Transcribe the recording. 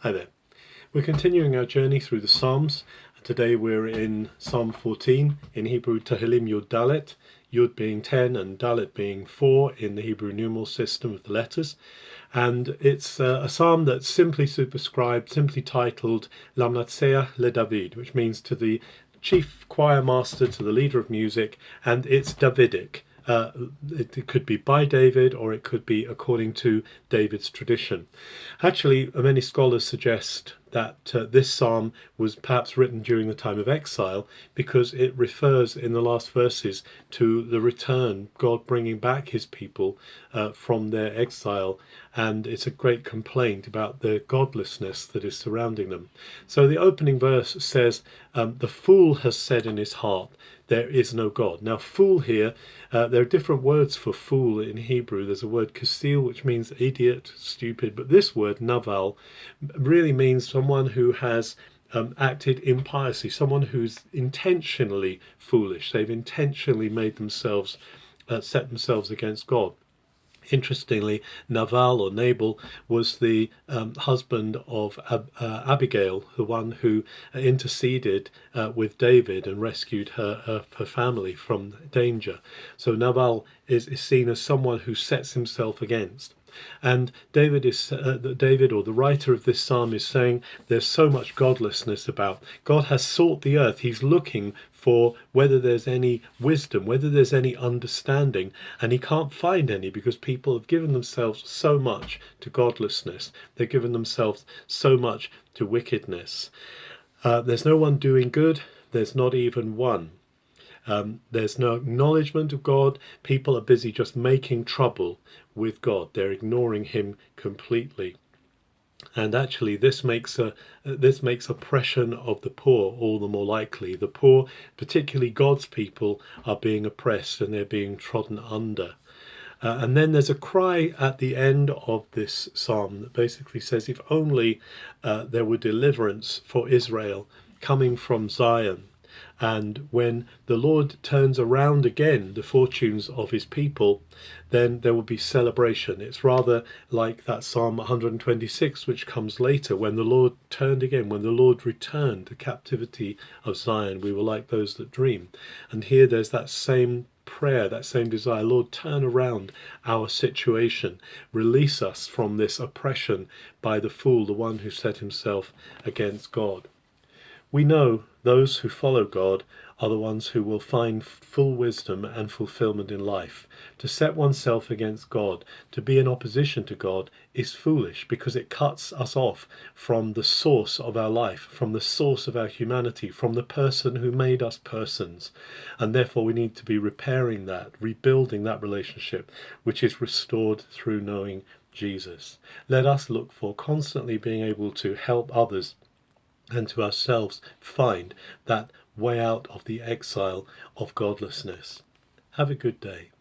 Hi there. We're continuing our journey through the Psalms. Today we're in Psalm 14, in Hebrew Tehillim Yud Dalet, Yud being 10 and Dalet being 4 in the Hebrew numeral system of the letters. And it's a psalm that's simply superscribed, simply titled Lamnatseach le David, which means to the chief choir master, to the leader of music, and it's Davidic. It could be by David, or it could be according to David's tradition. Actually, many scholars suggest that this psalm was perhaps written during the time of exile, because it refers in the last verses to the return, God bringing back his people from their exile, and it's a great complaint about the godlessness that is surrounding them. So the opening verse says, the fool has said in his heart, there is no God. Now, fool here, there are different words for fool in Hebrew. There's a word kasil, which means idiot, stupid, but this word, naval, really means someone who has acted impiously, someone who's intentionally foolish. They've intentionally made themselves, set themselves against God. Interestingly, Nabal or Nabal was the husband of Abigail, the one who interceded with David and rescued her family from danger. So Nabal is seen as someone who sets himself against. And David or the writer of this psalm is saying there's so much godlessness about. God has sought the earth. He's looking for whether there's any wisdom, whether there's any understanding, and he can't find any because people have given themselves so much to godlessness. They've given themselves so much to wickedness. There's no one doing good. There's not even one. There's no acknowledgement of God. People are busy just making trouble with God. They're ignoring him completely. And actually this makes oppression of the poor all the more likely. The poor, particularly God's people, are being oppressed and they're being trodden under. And then there's a cry at the end of this psalm that basically says, if only there were deliverance for Israel coming from Zion. And when the Lord turns around again the fortunes of his people, then there will be celebration. It's rather like that Psalm 126, which comes later, when the Lord turned again, when the Lord returned the captivity of Zion, we were like those that dream. And here there's that same prayer, that same desire, Lord, turn around our situation, release us from this oppression by the fool, the one who set himself against God. We know those who follow God are the ones who will find full wisdom and fulfillment in life. To set oneself against God, to be in opposition to God, is foolish because it cuts us off from the source of our life, from the source of our humanity, from the person who made us persons. And therefore we need to be repairing that, rebuilding that relationship, which is restored through knowing Jesus. Let us look for constantly being able to help others and to ourselves find that way out of the exile of godlessness. Have a good day.